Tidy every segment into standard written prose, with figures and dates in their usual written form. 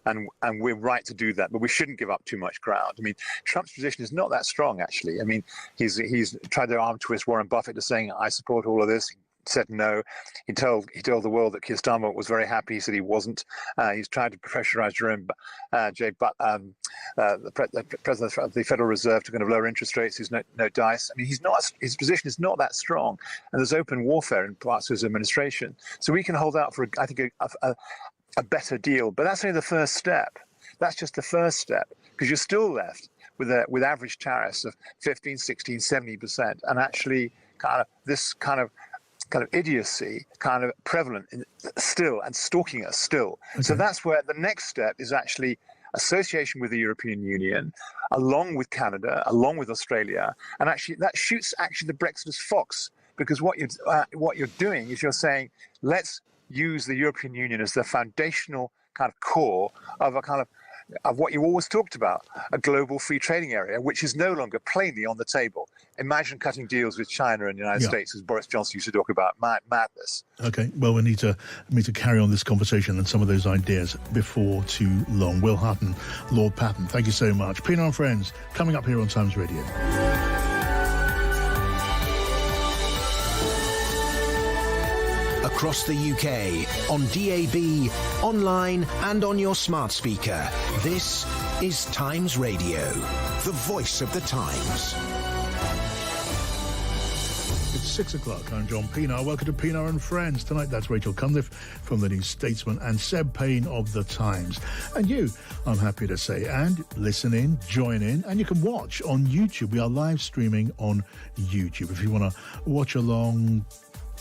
And we're right to do that, but we shouldn't give up too much ground. I mean, Trump's position is not that strong, actually. I mean, he's tried to arm twist Warren Buffett to saying, I support all of this. He said no. He told the world that Keir Starmer was very happy. He said he wasn't. He's tried to pressurize Jerome the president of the Federal Reserve to kind of lower interest rates. He's no dice. I mean, his position is not that strong, and there's open warfare in parts of his administration. So we can hold out for, I think, a better deal, but that's only the first step. That's just the first step, because you're still left with average tariffs of 15, 16, 70%, and actually this kind of idiocy kind of prevalent still and stalking us still. Okay. So that's where the next step is actually association with the European Union, along with Canada, along with Australia, and actually that shoots the Brexiters' fox, because what you're doing is you're saying, let's use the European Union as the foundational kind of core of what you always talked about, a global free trading area, which is no longer plainly on the table. Imagine cutting deals with China and the United States, as Boris Johnson used to talk about. Madness. Okay, well, we need to carry on this conversation and some of those ideas before too long. Will Hutton, Lord Patton, thank you so much. Pienaar and Friends, coming up here on Times Radio. Across the UK, on DAB, online and on your smart speaker. This is Times Radio, the voice of the Times. It's 6 o'clock. I'm John Pienaar. Welcome to Pienaar and Friends. Tonight, that's Rachel Cunliffe from the new Statesman and Seb Payne of the Times. And you, I'm happy to say, and listen in, join in, and you can watch on YouTube. We are live streaming on YouTube. If you want to watch along,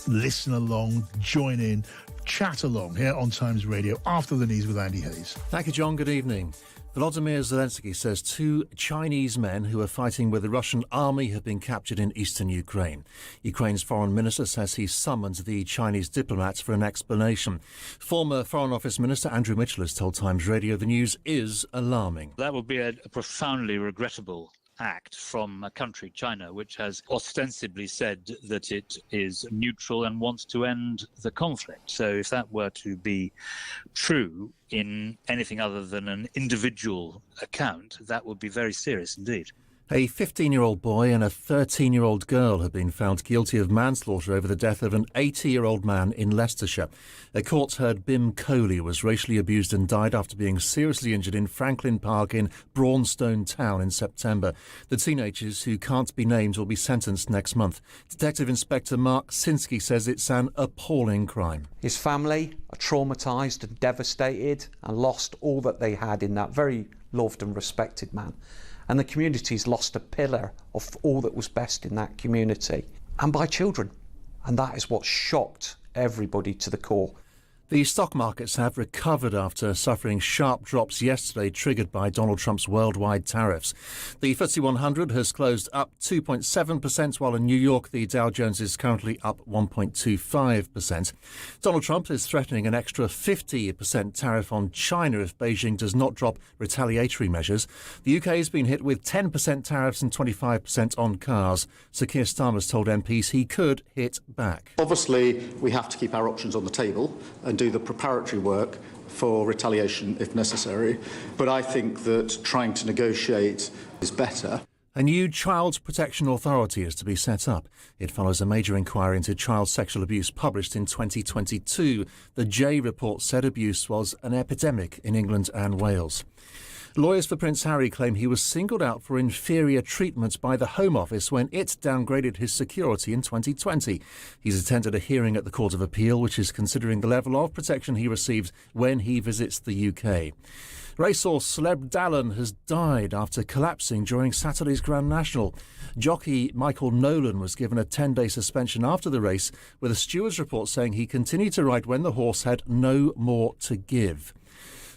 listen along, join in, chat along here on Times Radio after the news with Andy Hayes. Thank you, John. Good evening. Volodymyr Zelensky says 2 Chinese men who are fighting with the Russian army have been captured in eastern Ukraine. Ukraine's foreign minister says he summoned the Chinese diplomats for an explanation. Former Foreign Office Minister Andrew Mitchell has told Times Radio the news is alarming. That would be a profoundly regrettable act from a country, China, which has ostensibly said that it is neutral and wants to end the conflict. So if that were to be true in anything other than an individual account, that would be very serious indeed. A 15-year-old boy and a 13-year-old girl have been found guilty of manslaughter over the death of an 80-year-old man in Leicestershire. A court heard Bim Coley was racially abused and died after being seriously injured in Franklin Park in Braunstone Town in September. The teenagers, who can't be named, will be sentenced next month. Detective Inspector Mark Sinsky says it's an appalling crime. His family are traumatised and devastated and lost all that they had in that very loved and respected man. And the community's lost a pillar of all that was best in that community, and by children. And that is what shocked everybody to the core. The stock markets have recovered after suffering sharp drops yesterday, triggered by Donald Trump's worldwide tariffs. The FTSE 100 has closed up 2.7%, while in New York the Dow Jones is currently up 1.25%. Donald Trump is threatening an extra 50% tariff on China if Beijing does not drop retaliatory measures. The UK has been hit with 10% tariffs and 25% on cars. Sir Keir Starmer's told MPs he could hit back. Obviously, we have to keep our options on the table and do the preparatory work for retaliation if necessary. But I think that trying to negotiate is better. A new Child Protection Authority is to be set up. It follows a major inquiry into child sexual abuse published in 2022. The J report said abuse was an epidemic in England and Wales. Lawyers for Prince Harry claim he was singled out for inferior treatment by the Home Office when it downgraded his security in 2020. He's attended a hearing at the Court of Appeal, which is considering the level of protection he received when he visits the UK. Racehorse celeb Dallon has died after collapsing during Saturday's Grand National. Jockey Michael Nolan was given a 10-day suspension after the race, with a steward's report saying he continued to ride when the horse had no more to give.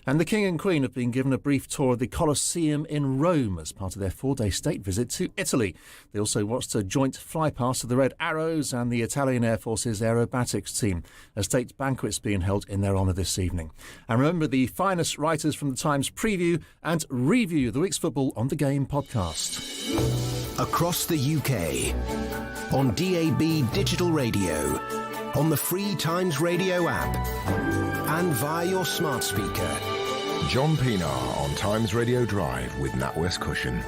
And the King and Queen have been given a brief tour of the Colosseum in Rome as part of their 4-day state visit to Italy. They also watched a joint flypast of the Red Arrows and the Italian Air Force's aerobatics team. A state banquet's being held in their honour this evening. And remember, the finest writers from the Times preview and review the week's football on The Game podcast. Across the UK, on DAB digital radio, on the free Times Radio app, and via your smart speaker. John Pienaar on Times Radio Drive with NatWest Cushion.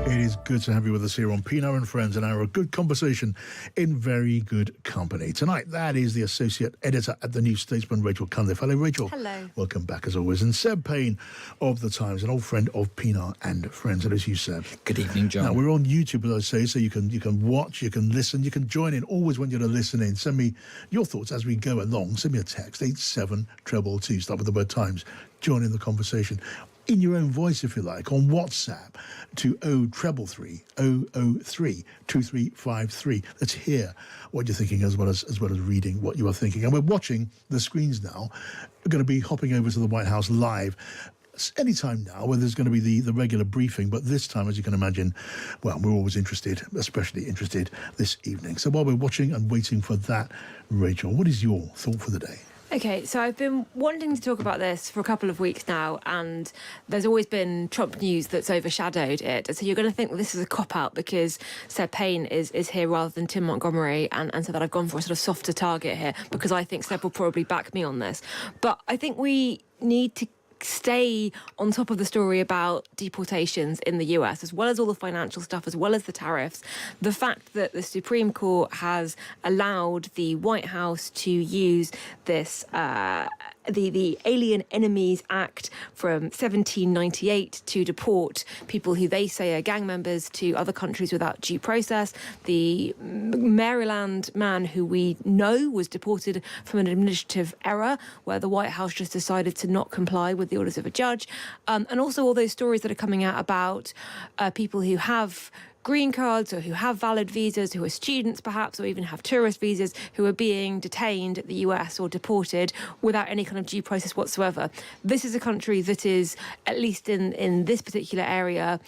It is good to have you with us here on Pienaar and Friends, an hour of good conversation in very good company. Tonight, that is the Associate Editor at the New Statesman, Rachel Cunliffe. Hello, Rachel. Hello. Welcome back, as always. And Seb Payne of The Times, an old friend of Pienaar and Friends. Hello to you, Seb. Good evening, John. Now, we're on YouTube, as I say, so you can watch, you can listen, you can join in always when you're listening. Send me your thoughts as we go along. Send me a text, 87222, start with the word Times. Join in the conversation in your own voice, if you like, on WhatsApp to 0333 003 2353. Let's hear what you're thinking as well as reading what you are thinking. And we're watching the screens now. We're going to be hopping over to the White House live anytime now, where there's going to be the regular briefing, but this time, as you can imagine, well, we're always interested, especially interested this evening. So while we're watching and waiting for that, Rachel, what is your thought for the day? Okay, so I've been wanting to talk about this for a couple of weeks now, and there's always been Trump news that's overshadowed it. So you're going to think this is a cop-out because Seb Payne is here rather than Tim Montgomery, and so that I've gone for a sort of softer target here because I think Seb will probably back me on this. But I think we need to stay on top of the story about deportations in the US, as well as all the financial stuff, as well as the tariffs. The fact that the Supreme Court has allowed the White House to use this the Alien Enemies Act from 1798 to deport people who they say are gang members to other countries without due process. The Maryland man who we know was deported from an administrative error where the White House just decided to not comply with the orders of a judge. And also all those stories that are coming out about people who have green cards or who have valid visas, who are students perhaps, or even have tourist visas, who are being detained at the US or deported without any kind of due process whatsoever. This is a country that is, at least in this particular area,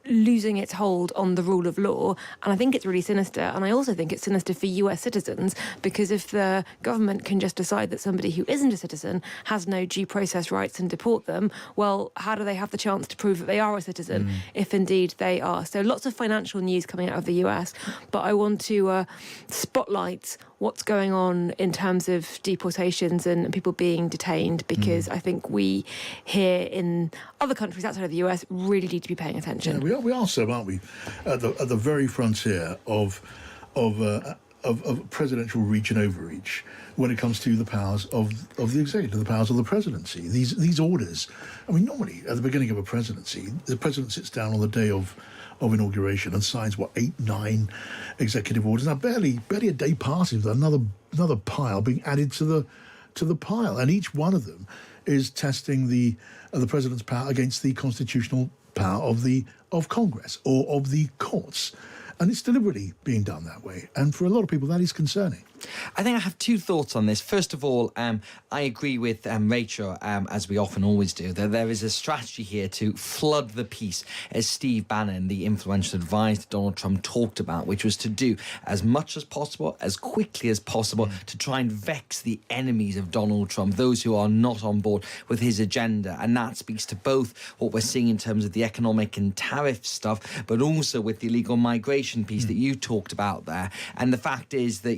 losing its hold on the rule of law, and I think it's really sinister. And I also think it's sinister for US citizens, because if the government can just decide that somebody who isn't a citizen has no due process rights and deport them, well, how do they have the chance to prove that they are a citizen if indeed they are? So lots of financial news coming out of the US, but I want to spotlight what's going on in terms of deportations and people being detained, because I think we here in other countries outside of the US really need to be paying attention. Yeah, we are so, aren't we? At the very frontier of presidential reach and overreach when it comes to the powers of the executive, the powers of the presidency. These orders. I mean, normally at the beginning of a presidency, the president sits down on the day of inauguration and signs 8, 9 executive orders. Now barely a day passes with another pile being added to the pile, and each one of them is testing the president's power against the constitutional power of Congress or of the courts. And it's deliberately being done that way. And for a lot of people, that is concerning. I think I have two thoughts on this. First of all, I agree with Rachel, as we often always do, that there is a strategy here to flood the piece, as Steve Bannon, the influential advisor to Donald Trump, talked about, which was to do as much as possible, as quickly as possible, to try and vex the enemies of Donald Trump, those who are not on board with his agenda. And that speaks to both what we're seeing in terms of the economic and tariff stuff, but also with the illegal migration piece that you talked about there. And the fact is that,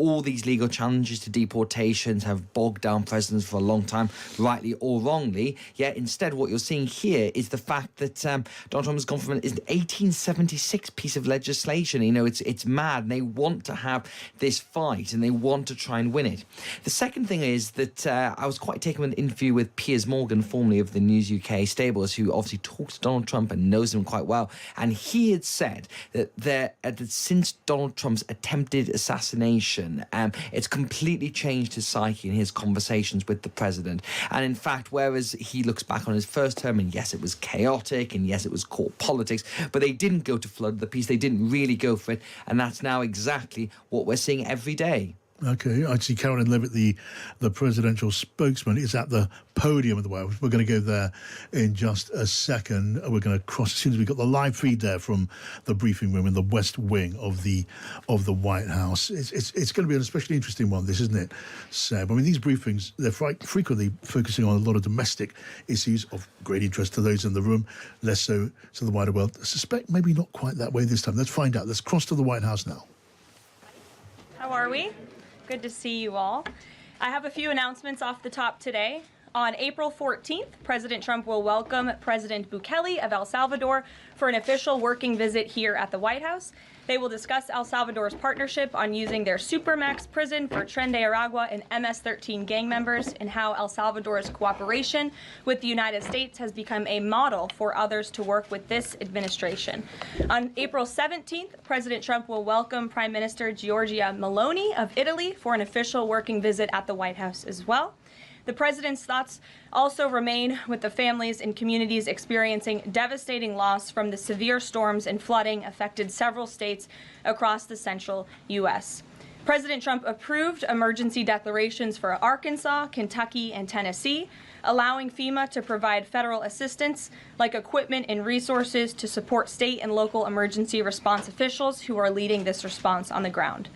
all these legal challenges to deportations have bogged down presidents for a long time, rightly or wrongly. Yet instead what you're seeing here is the fact that Donald Trump has gone from an 1876 piece of legislation. It's mad, and they want to have this fight and they want to try and win it. The second thing is that I was quite taken with an interview with Piers Morgan, formerly of the News UK stables, who obviously talks to Donald Trump and knows him quite well. And he had said that since Donald Trump's attempted assassination, it's completely changed his psyche in his conversations with the president. And in fact, whereas he looks back on his first term, and yes, it was chaotic, and yes, it was court politics, but they didn't go to flood the piece. They didn't really go for it. And that's now exactly what we're seeing every day. Okay, I see Carolyn Leavitt, the presidential spokesman, is at the podium of the White House. We're going to go there in just a second. We're going to cross as soon as we've got the live feed there from the briefing room in the West Wing of the White House. It's going to be an especially interesting one, this, isn't it, Seb? I mean, these briefings, they're frequently focusing on a lot of domestic issues of great interest to those in the room, less so to the wider world. I suspect maybe not quite that way this time. Let's find out. Let's cross to the White House now. How are we? Good to see you all. I have a few announcements off the top today. On April 14th, President Trump will welcome President Bukele of El Salvador for an official working visit here at the White House. They will discuss El Salvador's partnership on using their Supermax prison for Tren de Aragua and MS-13 gang members, and how El Salvador's cooperation with the United States has become a model for others to work with this administration. On April 17th, President Trump will welcome Prime Minister Giorgia Meloni of Italy for an official working visit at the White House as well. The president's thoughts also remain with the families and communities experiencing devastating loss from the severe storms and flooding affected several states across the central U.S. President Trump approved emergency declarations for Arkansas, Kentucky, and Tennessee, allowing FEMA to provide federal assistance like equipment and resources to support state and local emergency response officials who are leading this response on the ground.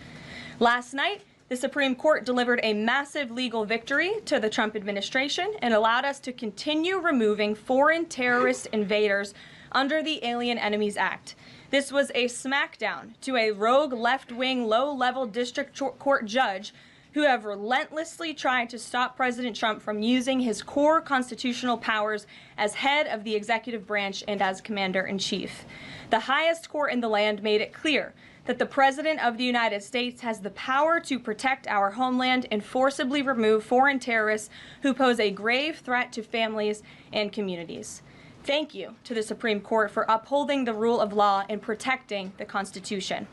Last night, the Supreme Court delivered a massive legal victory to the Trump administration and allowed us to continue removing foreign terrorist invaders under the Alien Enemies Act. This was a smackdown to a rogue left-wing, low-level district court judge who have relentlessly tried to stop President Trump from using his core constitutional powers as head of the executive branch and as commander-in-chief. The highest court in the land made it clear that the President of the United States has the power to protect our homeland and forcibly remove foreign terrorists who pose a grave threat to families and communities. Thank you to the Supreme Court for upholding the rule of law and protecting the Constitution.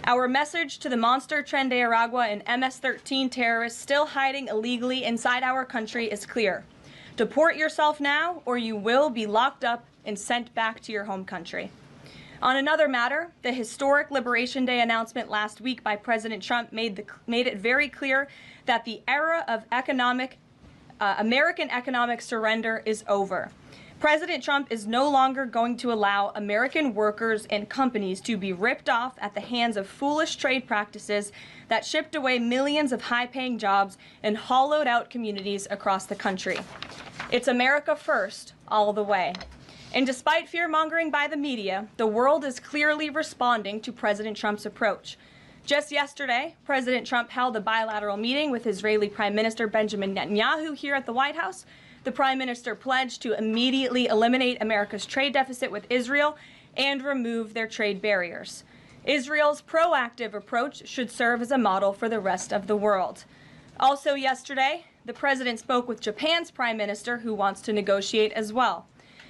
Our message to the monster Tren de Aragua and MS-13 terrorists still hiding illegally inside our country is clear. Deport yourself now, or you will be locked up and sent back to your home country. On another matter, the historic Liberation Day announcement last week by President Trump made it very clear that the era of American economic surrender is over. President Trump is no longer going to allow American workers and companies to be ripped off at the hands of foolish trade practices that shipped away millions of high-paying jobs and hollowed out communities across the country. It's America first, all the way. And despite fear-mongering by the media, the world is clearly responding to President Trump's approach. Just yesterday, President Trump held a bilateral meeting with Israeli Prime Minister Benjamin Netanyahu here at the White House. The Prime Minister pledged to immediately eliminate America's trade deficit with Israel and remove their trade barriers. Israel's proactive approach should serve as a model for the rest of the world. Also yesterday, the President spoke with Japan's Prime Minister, who wants to negotiate as well.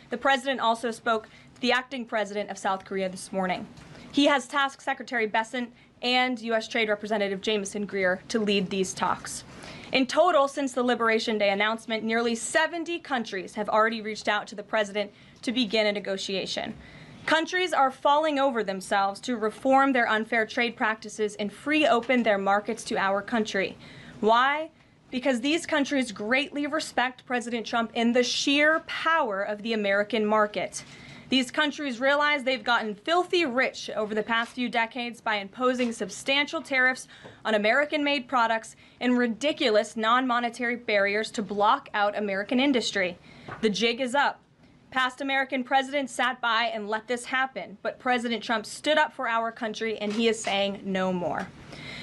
The President also spoke to the acting President of South Korea this morning. He has tasked Secretary Bessent and U.S. Trade Representative Jameson Greer to lead these talks. In total, since the Liberation Day announcement, nearly 70 countries have already reached out to the President to begin a negotiation. Countries are falling over themselves to reform their unfair trade practices and free open their markets to our country. Why? Because these countries greatly respect President Trump and the sheer power of the American market. These countries realize they've gotten filthy rich over the past few decades by imposing substantial tariffs on American-made products and ridiculous non-monetary barriers to block out American industry. The jig is up. Past American presidents sat by and let this happen, but President Trump stood up for our country, and he is saying no more.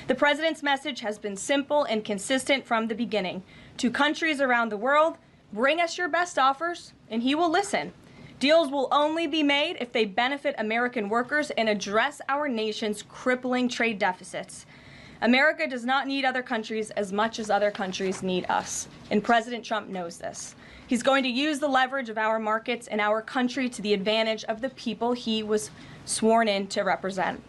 The President's message has been simple and consistent from the beginning. To countries around the world, bring us your best offers, and he will listen. Deals will only be made if they benefit American workers and address our nation's crippling trade deficits. America does not need other countries as much as other countries need us, and President Trump knows this. He's going to use the leverage of our markets and our country to the advantage of the people he was sworn in to represent.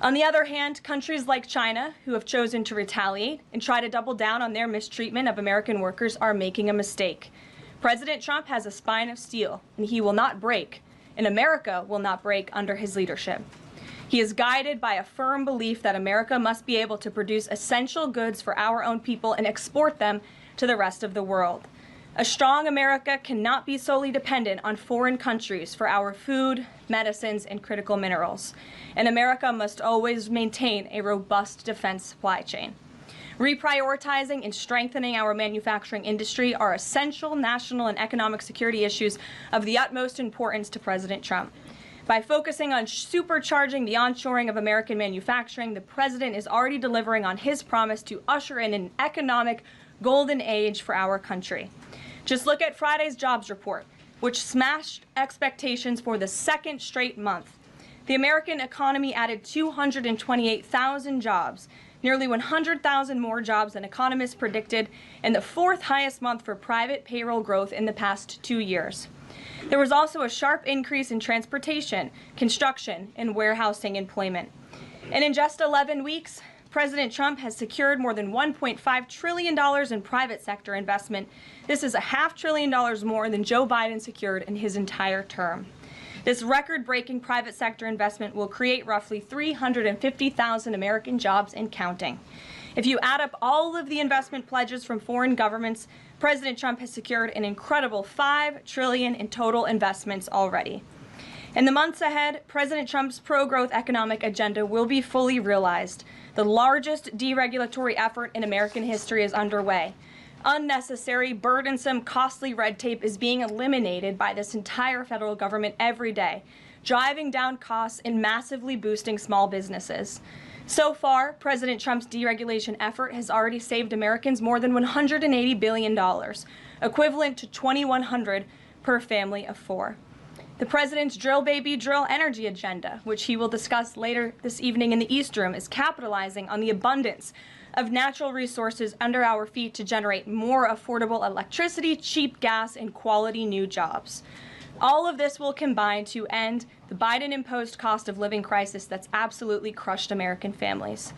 On the other hand, countries like China, who have chosen to retaliate and try to double down on their mistreatment of American workers, are making a mistake. President Trump has a spine of steel, and he will not break, and America will not break under his leadership. He is guided by a firm belief that America must be able to produce essential goods for our own people and export them to the rest of the world. A strong America cannot be solely dependent on foreign countries for our food, medicines, and critical minerals. And America must always maintain a robust defense supply chain. Reprioritizing and strengthening our manufacturing industry are essential national and economic security issues of the utmost importance to President Trump. By focusing on supercharging the onshoring of American manufacturing, the President is already delivering on his promise to usher in an economic golden age for our country. Just look at Friday's jobs report, which smashed expectations for the second straight month. The American economy added 228,000 jobs, nearly 100,000 more jobs than economists predicted, and the fourth highest month for private payroll growth in the past 2 years. There was also a sharp increase in transportation, construction, and warehousing employment. And in just 11 weeks, President Trump has secured more than $1.5 trillion in private sector investment. This is $500 billion more than Joe Biden secured in his entire term. This record-breaking private sector investment will create roughly 350,000 American jobs and counting. If you add up all of the investment pledges from foreign governments, President Trump has secured an incredible $5 trillion in total investments already. In the months ahead, President Trump's pro-growth economic agenda will be fully realized. The largest deregulatory effort in American history is underway. Unnecessary, burdensome, costly red tape is being eliminated by this entire federal government every day, driving down costs and massively boosting small businesses. So far, President Trump's deregulation effort has already saved Americans more than $180 billion, equivalent to $2,100 per family of 4. The president's drill baby drill energy agenda, which he will discuss later this evening in the East Room, is capitalizing on the abundance of natural resources under our feet to generate more affordable electricity, cheap gas, and quality new jobs. All of this will combine to end the Biden-imposed cost of living crisis that's absolutely crushed American families.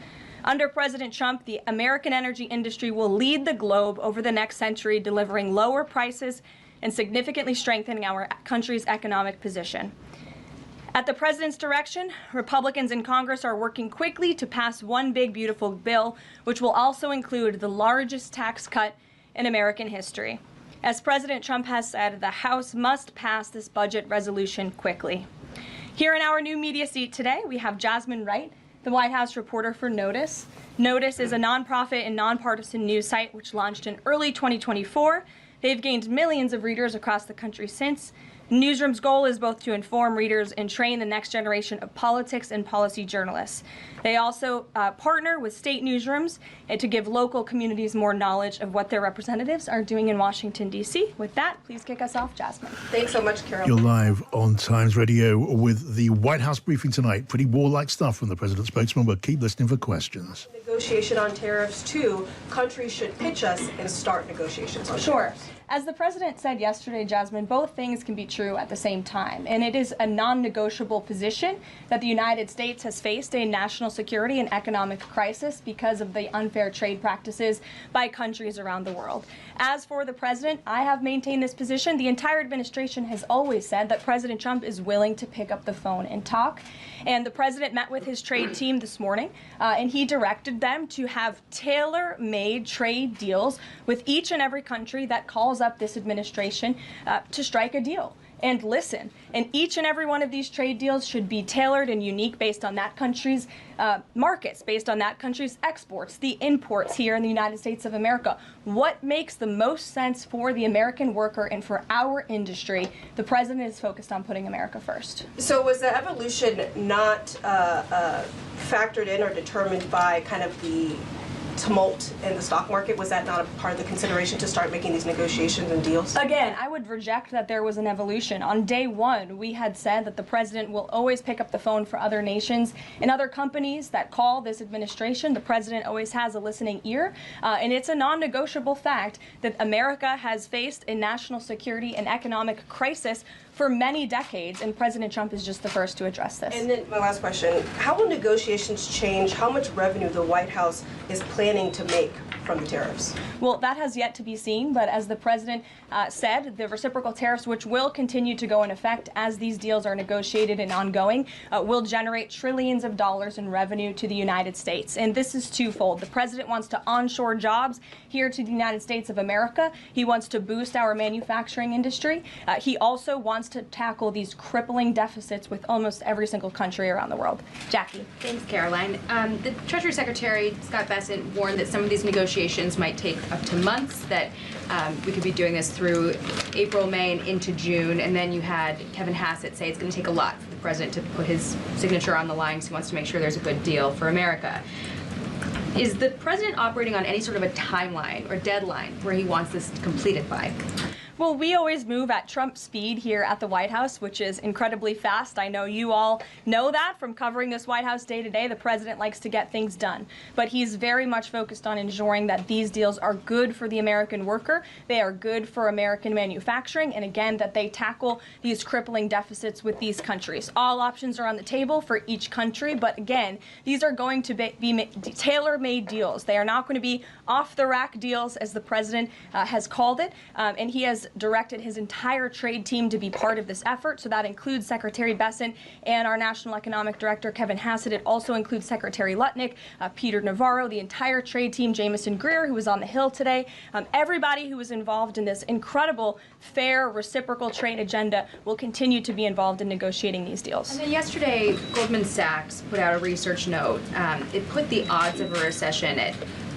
Under President Trump, the American energy industry will lead the globe over the next century, delivering lower prices and significantly strengthening our country's economic position. At the president's direction, Republicans in Congress are working quickly to pass one big, beautiful bill, which will also include the largest tax cut in American history. As President Trump has said, the House must pass this budget resolution quickly. Here in our new media seat today, we have Jasmine Wright, the White House reporter for Notice. Notice is a nonprofit and nonpartisan news site which launched in early 2024. They've gained millions of readers across the country since. Newsroom's goal is both to inform readers and train the next generation of politics and policy journalists. They also partner with state newsrooms to give local communities more knowledge of what their representatives are doing in Washington, D.C. With that, please kick us off, Jasmine. Thanks so much, Carol. You're live on Times Radio with the White House briefing tonight. Pretty warlike stuff from the president's spokesman, but keep listening for questions. Negotiation on tariffs, too. Countries should pitch us and start negotiations on tariffs. As the president said yesterday, Jasmine, both things can be true at the same time. And it is a non-negotiable position that the United States has faced a national security and economic crisis because of the unfair trade practices by countries around the world. As for the president, I have maintained this position. The entire administration has always said that President Trump is willing to pick up the phone and talk. And the president met with his trade team this morning, and he directed them to have tailor-made trade deals with each and every country that calls up this administration to strike a deal and listen. And each and every one of these trade deals should be tailored and unique based on that country's markets, based on that country's exports, the imports here in the United States of America. What makes the most sense for the American worker and for our industry? The president is focused on putting America first. So was the evolution not factored in or determined by kind of the tumult in the stock market? Was that not a part of the consideration to start making these negotiations and deals? Again, I would reject that there was an evolution. On day one, we had said that the president will always pick up the phone for other nations and other companies that call this administration. The president always has a listening ear, and it's a non-negotiable fact that America has faced a national security and economic crisis for many decades, and President Trump is just the first to address this. And then my last question, how will negotiations change how much revenue the White House is planning to make from the tariffs? Well, that has yet to be seen, but as the president said, the reciprocal tariffs, which will continue to go in effect as these deals are negotiated and ongoing, will generate trillions of dollars in revenue to the United States. And this is twofold. The president wants to onshore jobs here to the United States of America. He wants to boost our manufacturing industry. He also wants to tackle these crippling deficits with almost every single country around the world. Jackie. Thanks, Caroline. The Treasury Secretary, Scott Bessent, warned that some of these negotiations might take up to months, that we could be doing this through April, May, and into June. And then you had Kevin Hassett say it's going to take a lot for the president to put his signature on the line because he wants to make sure there's a good deal for America. Is the president operating on any sort of a timeline or deadline where he wants this completed by? Well, we always move at Trump speed here at the White House, which is incredibly fast. I know you all know that from covering this White House day to day. The president likes to get things done, but he's very much focused on ensuring that these deals are good for the American worker, they are good for American manufacturing, and again, that they tackle these crippling deficits with these countries. All options are on the table for each country, but again, these are going to be tailor-made deals. They are not going to be off-the-rack deals, as the president has called it, and he has directed his entire trade team to be part of this effort. So that includes Secretary Bessent and our National Economic Director, Kevin Hassett. It also includes Secretary Lutnick, Peter Navarro, the entire trade team, Jamieson Greer, who was on the Hill today. Everybody who was involved in this incredible, fair, reciprocal trade agenda will continue to be involved in negotiating these deals. And then yesterday, Goldman Sachs put out a research note. It put the odds of a recession at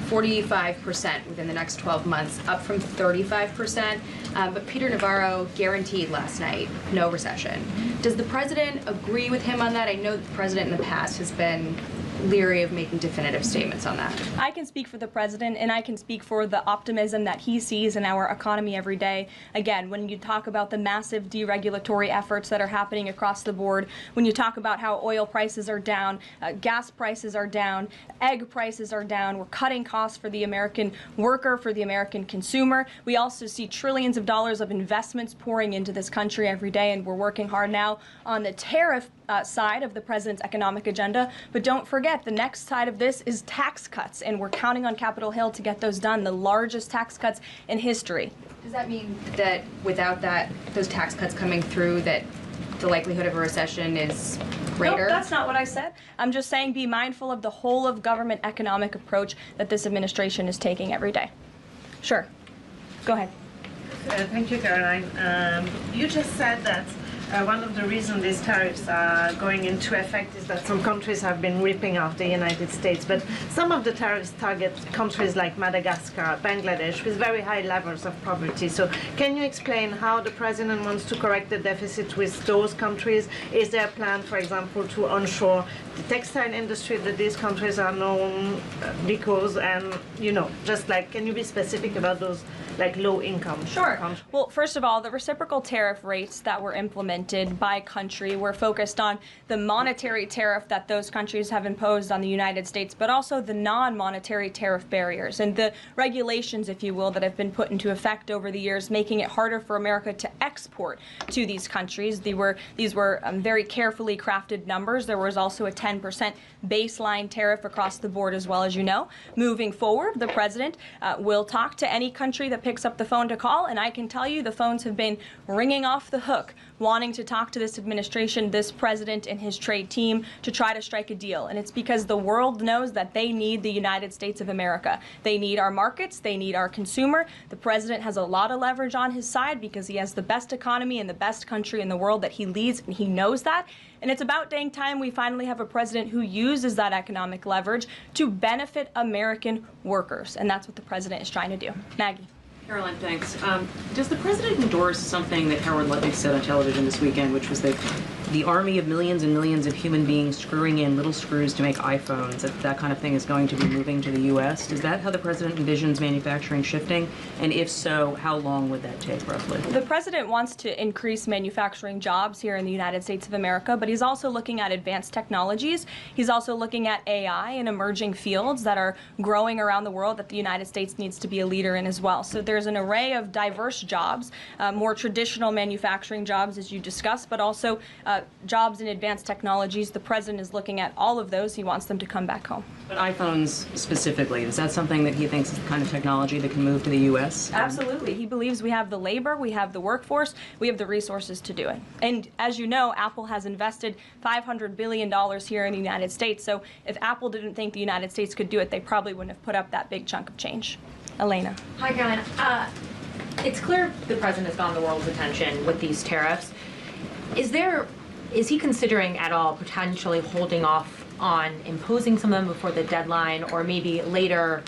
45% within the next 12 months, up from 35%. But Peter Navarro guaranteed last night no recession. Does the president agree with him on that? I know that the president in the past has been leery of making definitive statements on that. I can speak for the president, and I can speak for the optimism that he sees in our economy every day. Again, when you talk about the massive deregulatory efforts that are happening across the board, when you talk about how oil prices are down, gas prices are down, egg prices are down, we're cutting costs for the American worker, for the American consumer. We also see trillions of dollars of investments pouring into this country every day, and we're working hard now on the tariff side of the president's economic agenda. But don't forget, the next side of this is tax cuts, and we're counting on Capitol Hill to get those done, the largest tax cuts in history. Does that mean that without those tax cuts coming through, that the likelihood of a recession is greater? No, that's not what I said. I'm just saying be mindful of the whole of government economic approach that this administration is taking every day. Sure. Go ahead. Thank you, Caroline. You just said that one of the reasons these tariffs are going into effect is that some countries have been ripping off the United States, but some of the tariffs target countries like Madagascar, Bangladesh, with very high levels of poverty. So can you explain how the president wants to correct the deficit with those countries? Is there a plan, for example, to onshore the textile industry that these countries are known because, and just like, can you be specific about those like low income countries? Well, first of all, the reciprocal tariff rates that were implemented by country were focused on the monetary tariff that those countries have imposed on the United States, but also the non-monetary tariff barriers and the regulations, if you will, that have been put into effect over the years, making it harder for America to export to these countries. These were very carefully crafted numbers. There was also a 10% baseline tariff across the board, as well, as you know. Moving forward, the president will talk to any country that picks up the phone to call, and I can tell you the phones have been ringing off the hook, wanting to talk to this administration, this president, and his trade team to try to strike a deal. And it's because the world knows that they need the United States of America. They need our markets. They need our consumer. The president has a lot of leverage on his side because he has the best economy and the best country in the world that he leads, and he knows that. And it's about dang time we finally have a president who uses that economic leverage to benefit American workers. And that's what the president is trying to do. Maggie. Caroline, thanks. Does the president endorse something that Howard Lutnick said on television this weekend, which was that the army of millions and millions of human beings screwing in little screws to make iPhones, that kind of thing is going to be moving to the U.S.? Is that how the president envisions manufacturing shifting? And if so, how long would that take, roughly? The president wants to increase manufacturing jobs here in the United States of America, but he's also looking at advanced technologies. He's also looking at AI and emerging fields that are growing around the world that the United States needs to be a leader in as well. So there's an array of diverse jobs, more traditional manufacturing jobs, as you discussed, but also jobs in advanced technologies. The president is looking at all of those. He wants them to come back home. But iPhones specifically, is that something that he thinks is the kind of technology that can move to the U.S.? Absolutely. He believes we have the labor, we have the workforce, we have the resources to do it. And as you know, Apple has invested $500 billion here in the United States. So if Apple didn't think the United States could do it, they probably wouldn't have put up that big chunk of change. Elena. Hi, Caroline. It's clear the president has gotten the world's attention with these tariffs. Is he considering at all potentially holding off on imposing some of them before the deadline, or maybe later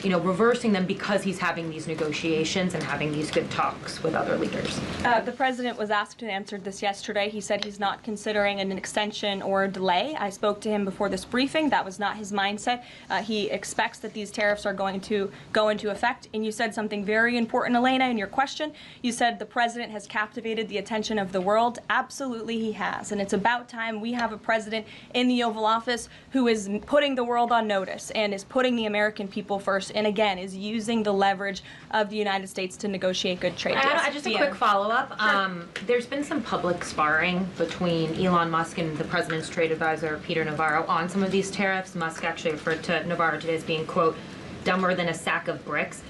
reversing them because he's having these negotiations and having these good talks with other leaders? The president was asked and answered this yesterday. He said he's not considering an extension or a delay. I spoke to him before this briefing. That was not his mindset. He expects that these tariffs are going to go into effect. And you said something very important, Elena, in your question. You said the president has captivated the attention of the world. Absolutely he has. And it's about time we have a president in the Oval Office who is putting the world on notice and is putting the American people first, and again is using the leverage of the United States to negotiate good trade deals. Just a quick follow-up. Sure. There's been some public sparring between Elon Musk and the president's trade advisor, Peter Navarro, on some of these tariffs. Musk actually referred to Navarro today as being, quote, dumber than a sack of bricks.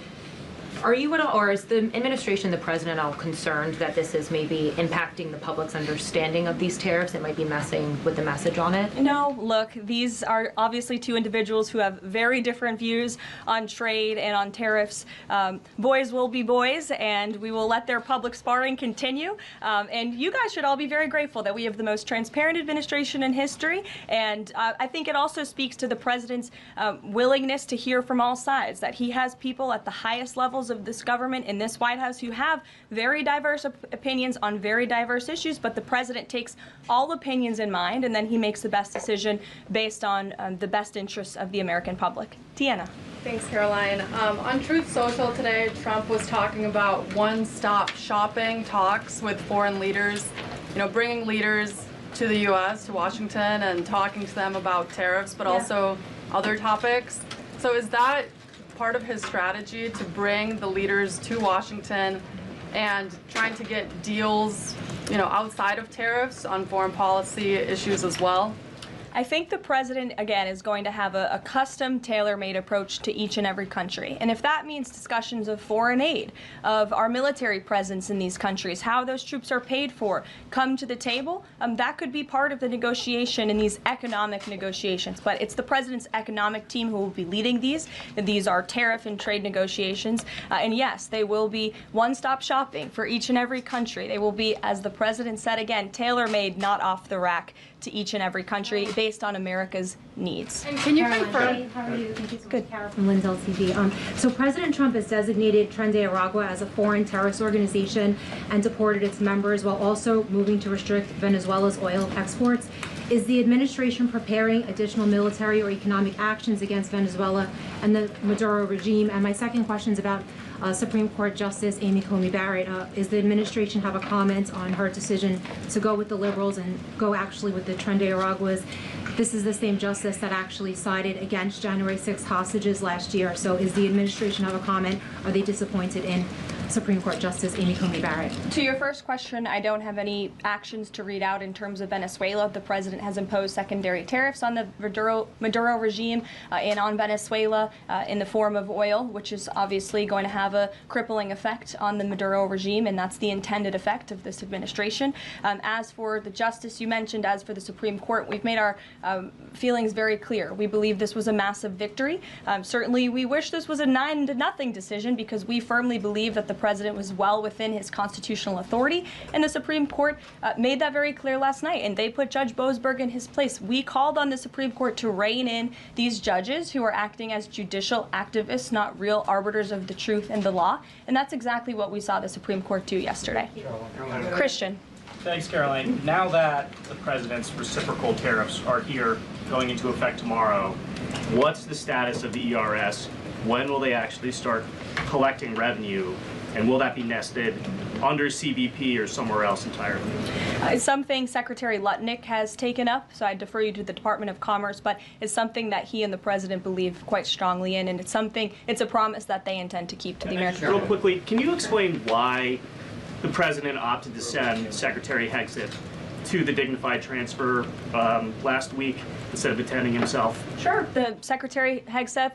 Are you at all, or is the administration, the president, all concerned that this is maybe impacting the public's understanding of these tariffs? It might be messing with the message on it? No, look, these are obviously two individuals who have very different views on trade and on tariffs. Boys will be boys, and we will let their public sparring continue. And you guys should all be very grateful that we have the most transparent administration in history. And I think it also speaks to the president's willingness to hear from all sides, that he has people at the highest levels of this government in this White House who have very diverse opinions on very diverse issues, but the president takes all opinions in mind, and then he makes the best decision based on the best interests of the American public. Tiana. Thanks, Caroline. On Truth Social today, Trump was talking about one-stop shopping talks with foreign leaders, bringing leaders to the U.S., to Washington, and talking to them about tariffs, but also other topics. So is that part of his strategy to bring the leaders to Washington and trying to get deals, outside of tariffs on foreign policy issues as well? I think the president, again, is going to have a custom, tailor-made approach to each and every country. And if that means discussions of foreign aid, of our military presence in these countries, how those troops are paid for, come to the table, that could be part of the negotiation in these economic negotiations. But it's the president's economic team who will be leading these. These are tariff and trade negotiations. And yes, they will be one-stop shopping for each and every country. They will be, as the president said again, tailor-made, not off the rack, to each and every country based on America's needs. And can you confirm? How are you? Thank you so much, Kara from Lindsay TV. So President Trump has designated Tren de Aragua as a foreign terrorist organization and deported its members while also moving to restrict Venezuela's oil exports. Is the administration preparing additional military or economic actions against Venezuela and the Maduro regime? And my second question is about Supreme Court Justice Amy Coney Barrett. Is the administration have a comment on her decision to go with the liberals and go actually with the Tren de Araguas? This is the same justice that actually sided against January 6th hostages last year. So is the administration have a comment? Are they disappointed in Supreme Court Justice Amy Coney Barrett? To your first question, I don't have any actions to read out in terms of Venezuela. The president has imposed secondary tariffs on the Maduro regime and on Venezuela in the form of oil, which is obviously going to have a crippling effect on the Maduro regime, and that's the intended effect of this administration. As for the justice you mentioned, as for the Supreme Court, we've made our feelings very clear. We believe this was a massive victory. Certainly, we wish this was a 9-0 decision because we firmly believe that the president was well within his constitutional authority, and the Supreme Court made that very clear last night, and they put Judge Boasberg in his place. We called on the Supreme Court to rein in these judges who are acting as judicial activists, not real arbiters of the truth and the law, and that's exactly what we saw the Supreme Court do yesterday. Christian. Thanks, Caroline. Now that the president's reciprocal tariffs are here, going into effect tomorrow, what's the status of the ERS? When will they actually start collecting revenue? And will that be nested under CBP or somewhere else entirely? It's something Secretary Lutnick has taken up, so I defer you to the Department of Commerce, but it's something that he and the president believe quite strongly in, and it's a promise that they intend to keep to the American people. Real quickly, can you explain why the president opted to send Secretary Hegseth to the dignified transfer last week instead of attending himself? Sure. The Secretary Hegseth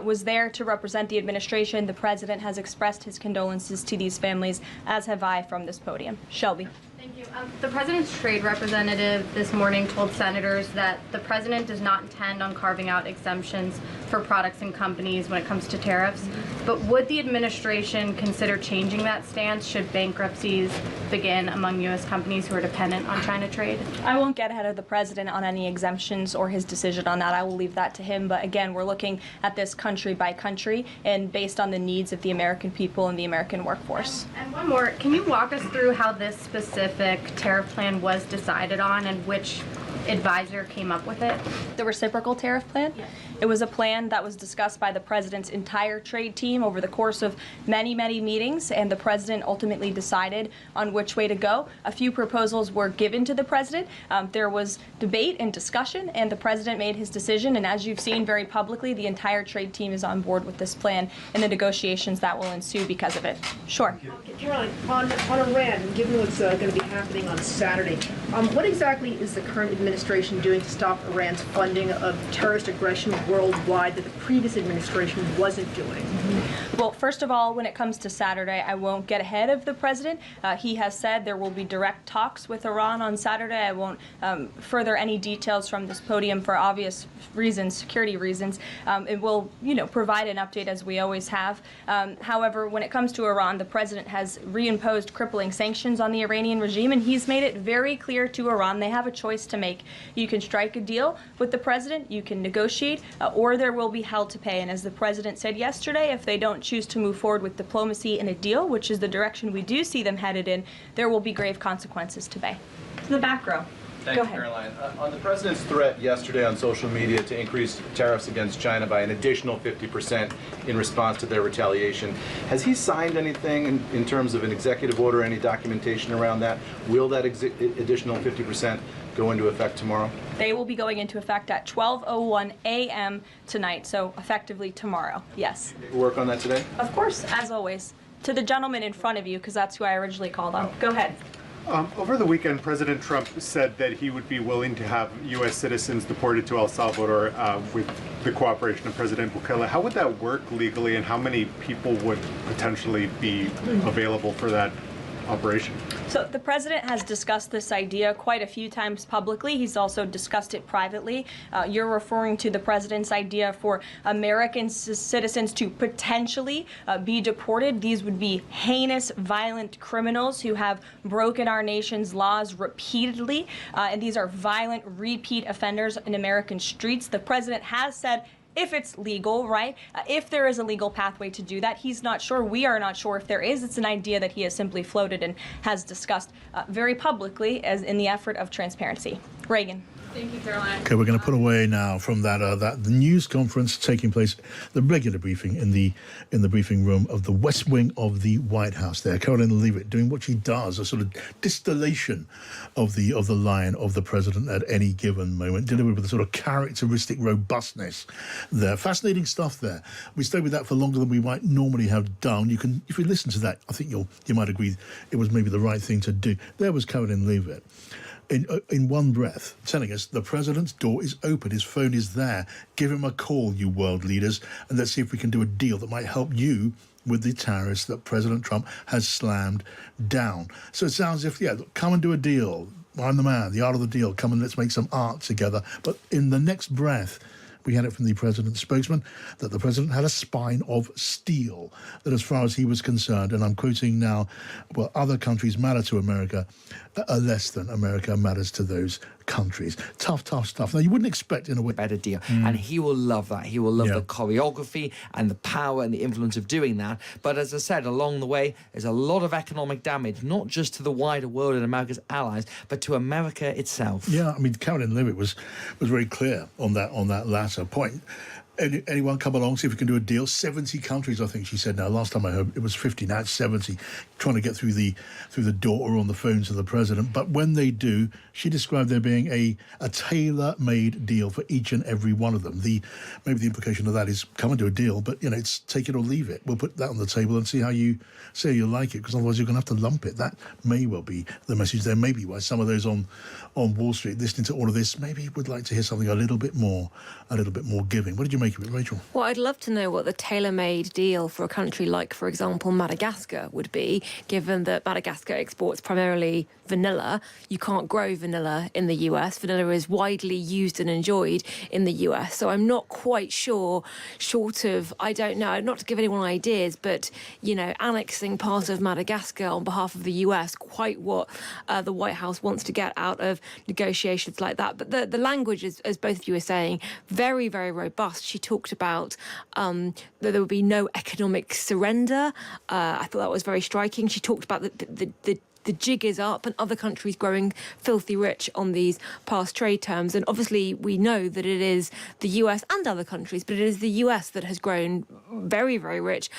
was there to represent the administration. The president has expressed his condolences to these families, as have I from this podium. Shelby. Thank you. The president's trade representative this morning told senators that the president does not intend on carving out exemptions for products and companies when it comes to tariffs. But would the administration consider changing that stance should bankruptcies begin among U.S. companies who are dependent on China trade? I won't get ahead of the president on any exemptions or his decision on that. I will leave that to him. But again, we're looking at this country by country and based on the needs of the American people and the American workforce. And one more, can you walk us through how this specific tariff plan was decided on and which advisor came up with it? The reciprocal tariff plan? Yes. It was a plan that was discussed by the president's entire trade team over the course of many, many meetings, and the president ultimately decided on which way to go. A few proposals were given to the president. There was debate and discussion, and the president made his decision. And as you've seen very publicly, the entire trade team is on board with this plan and the negotiations that will ensue because of it. Sure. Caroline, on Iran, given what's going to be happening on Saturday, what exactly is the current administration doing to stop Iran's funding of terrorist aggression worldwide that the previous administration wasn't doing? Well, first of all, when it comes to Saturday, I won't get ahead of the president. He has said there will be direct talks with Iran on Saturday. I won't further any details from this podium for obvious reasons, security reasons. It will, provide an update as we always have. However, when it comes to Iran, the president has reimposed crippling sanctions on the Iranian regime, and he's made it very clear to Iran they have a choice to make. You can strike a deal with the president, you can negotiate, or there will be hell to pay. And as the president said yesterday, if they don't choose to move forward with diplomacy and a deal, which is the direction we do see them headed in, there will be grave consequences to pay. To the back row. Thank you, Caroline. On the president's threat yesterday on social media to increase tariffs against China by an additional 50% in response to their retaliation, has he signed anything in terms of an executive order, any documentation around that? Will that additional 50% go into effect tomorrow? They will be going into effect at 12:01 a.m. tonight, so effectively tomorrow, yes. Work on that today? Of course, as always. To the gentleman in front of you, because that's who I originally called on. Go ahead. Over the weekend, President Trump said that he would be willing to have U.S. citizens deported to El Salvador with the cooperation of President Bukele. How would that work legally, and how many people would potentially be available for that operation? So the president has discussed this idea quite a few times publicly. He's also discussed it privately. You're referring to the president's idea for American citizens to potentially be deported. These would be heinous, violent criminals who have broken our nation's laws repeatedly. And these are violent, repeat offenders in American streets. The president has said, if it's legal, right? If there is a legal pathway to do that, he's not sure. We are not sure if there is. It's an idea that he has simply floated and has discussed very publicly as in the effort of transparency. Reagan. Thank you, Caroline. Okay, we're going to put away now from that the news conference taking place, the regular briefing in the briefing room of the West Wing of the White House. There, Caroline Leavitt doing what she does, a sort of distillation of the line of the president at any given moment, delivered with a sort of characteristic robustness. There, fascinating stuff there. We stayed with that for longer than we might normally have done. You can, if you listen to that, I think you might agree it was maybe the right thing to do. There was Caroline Leavitt. In one breath, telling us the president's door is open, his phone is there. Give him a call, you world leaders, and let's see if we can do a deal that might help you with the tariffs that President Trump has slammed down. So it sounds as if, look, come and do a deal. I'm the man, the art of the deal. Come and let's make some art together. But in the next breath, we had it from the president's spokesman that the president had a spine of steel, that as far as he was concerned, and I'm quoting now, well, other countries matter to America less than America matters to those countries. Tough stuff. Now, you wouldn't expect in a way... better deal. And he will love that. He will love the choreography and the power and the influence of doing that. But as I said, along the way, there's a lot of economic damage, not just to the wider world and America's allies, but to America itself. Yeah, I mean, Caroline Leavitt was very clear on that latter point. Anyone come along, see if we can do a deal? 70 countries, I think she said now. Last time I heard, it was 50, now it's 70, trying to get through the door or on the phone to the president. But when they do, she described there being a tailor-made deal for each and every one of them. Maybe the implication of that is come and do a deal, but, it's take it or leave it. We'll put that on the table and see how you like it, because otherwise you're going to have to lump it. That may well be the message there. Maybe why some of those on Wall Street listening to all of this maybe would like to hear something a little bit more giving. What did you make make of it, Rachel? Well, I'd love to know what the tailor-made deal for a country like, for example, Madagascar would be, given that Madagascar exports primarily vanilla. You can't grow vanilla in the US. Vanilla is widely used and enjoyed in the US. So I'm not quite sure, short of, I don't know, not to give anyone ideas, but, annexing part of Madagascar on behalf of the US, quite what the White House wants to get out of negotiations like that. But the language, as both of you were saying, very, very robust. She talked about that there would be no economic surrender. I thought that was very striking. She talked about the jig is up and other countries growing filthy rich on these past trade terms. And obviously we know that it is the US and other countries, but it is the US that has grown very, very rich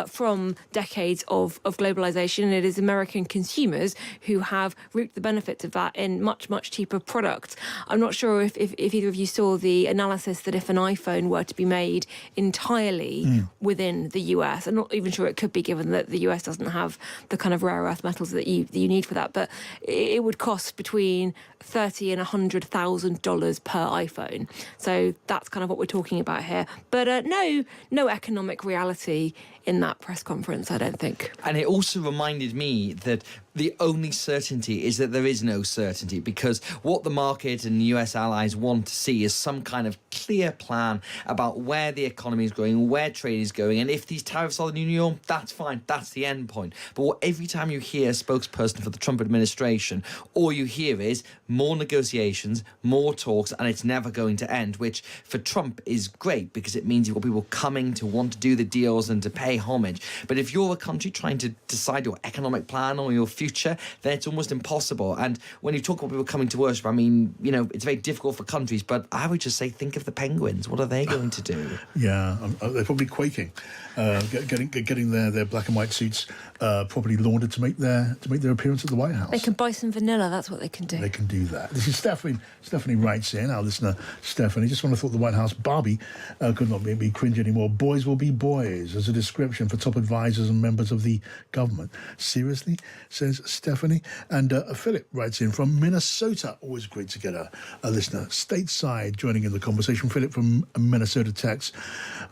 from decades of globalization. It is American consumers who have reaped the benefits of that in much, much cheaper products. I'm not sure if either of you saw the analysis that if an iPhone were to be made entirely within the US, I'm not even sure it could be, given that the US doesn't have the kind of rare earth metals that you need for that, but it would cost between $30,000 and $100,000 per iPhone. So that's kind of what we're talking about here. But no economic reality in that press conference, I don't think. And it also reminded me that the only certainty is that there is no certainty, because what the market and US allies want to see is some kind of clear plan about where the economy is going, where trade is going, and if these tariffs are the new norm, that's fine, that's the end point. But every time you hear a spokesperson for the Trump administration, all you hear is more negotiations, more talks, and it's never going to end, which for Trump is great because it means you've got people coming to want to do the deals and to pay homage. But if you're a country trying to decide your economic plan or your future, then it's almost impossible. And when you talk about people coming to worship, I mean, it's very difficult for countries, but I would just say, think of the Penguins. What are they going to do? Yeah, they're probably quaking, getting their black and white suits properly laundered to make their appearance at the White House. They can buy some vanilla, that's what they can do. They can do that. This is Stephanie. Stephanie writes in, our listener Stephanie, just when I thought the White House Barbie could not be cringe anymore. Boys will be boys as a description for top advisors and members of the government. Seriously, says Stephanie. And Philip writes in from Minnesota. Always great to get a listener stateside joining in the conversation. Philip from Minnesota texts,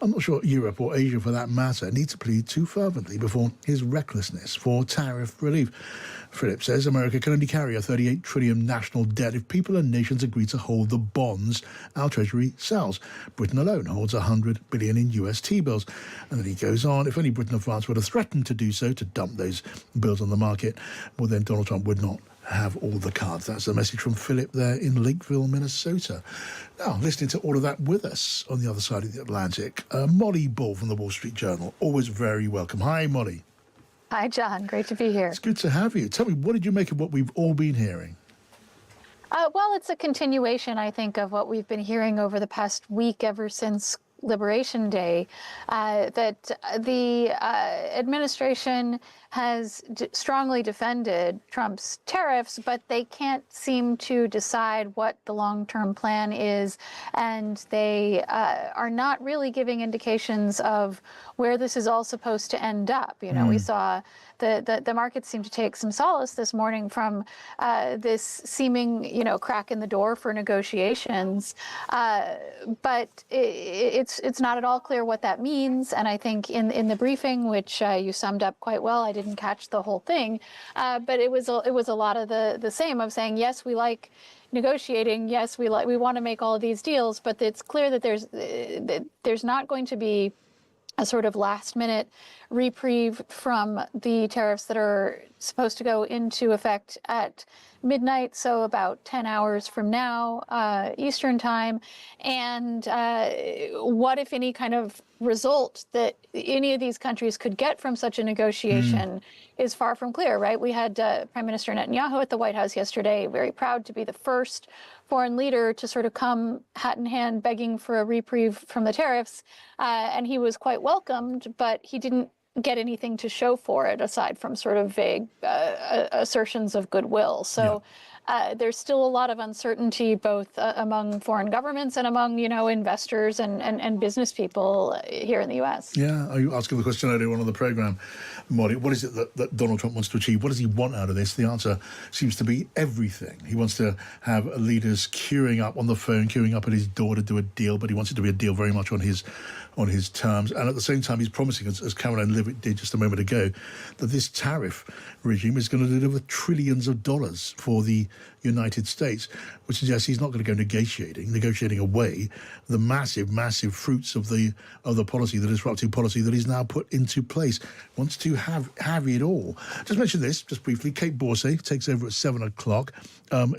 I'm not sure Europe or Asia for that matter need to plead too fervently before his recklessness for tariff relief. Philip says America can only carry a $38 trillion national debt if people and nations agree to hold the bonds our Treasury sells. Britain alone holds $100 billion in US T-bills. And then he goes on, if only Britain and France would have threatened to do so, to dump those bills on the market, well then Donald Trump would not have all the cards. That's the message from Philip there in Lakeville, Minnesota. Now, listening to all of that with us on the other side of the Atlantic, Molly Bull from the Wall Street Journal, always very welcome. Hi, Molly. Hi, John. Great to be here. It's good to have you. Tell me, what did you make of what we've all been hearing? Well, it's a continuation, I think, of what we've been hearing over the past week ever since Liberation Day, that the administration has strongly defended Trump's tariffs, but they can't seem to decide what the long-term plan is, and they are not really giving indications of where this is all supposed to end up. We saw the markets seem to take some solace this morning from this seeming, crack in the door for negotiations, but it's not at all clear what that means. And I think in the briefing, which you summed up quite well, I didn't catch the whole thing, but it was a lot of the same, of saying, yes, we like negotiating, yes, we want to make all of these deals, but it's clear that there's not going to be a sort of last-minute reprieve from the tariffs that are supposed to go into effect at midnight, so about 10 hours from now, Eastern time. And what, if any, kind of result that any of these countries could get from such a negotiation is far from clear, right? We had Prime Minister Netanyahu at the White House yesterday, very proud to be the first foreign leader to sort of come hat in hand begging for a reprieve from the tariffs. And he was quite welcomed, but he didn't get anything to show for it aside from sort of vague assertions of goodwill. So there's still a lot of uncertainty both among foreign governments and among, investors and business people here in the U.S. Yeah, I was asking the question earlier on the programme, Molly, what is it that Donald Trump wants to achieve? What does he want out of this? The answer seems to be everything. He wants to have leaders queuing up on the phone, queuing up at his door to do a deal, but he wants it to be a deal very much on his terms. And at the same time, he's promising, as Caroline Leavitt did just a moment ago, that this tariff regime is going to deliver trillions of dollars for the United States, which suggests he's not going to go negotiating away the massive fruits of the policy, the disruptive policy that he's now put into place. Wants to have it all. Just mention this, just briefly. Kate Borsay takes over at 7 o'clock.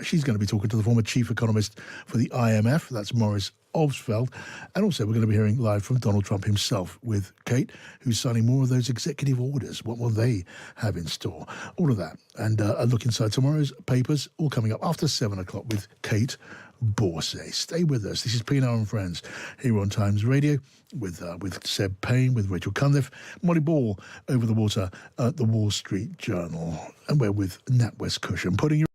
She's going to be talking to the former chief economist for the IMF. That's Maurice Obstfeld. And also we're going to be hearing live from Donald Trump himself with Kate, who's signing more of those executive orders. What will they have in store? All of that. And a look inside tomorrow's papers, all coming up after 7 o'clock with Kate Borsay. Stay with us. This is Pienaar and Friends here on Times Radio with Seb Payne, with Rachel Cunliffe, Molly Ball over the water at the Wall Street Journal. And we're with NatWest Cushion, putting your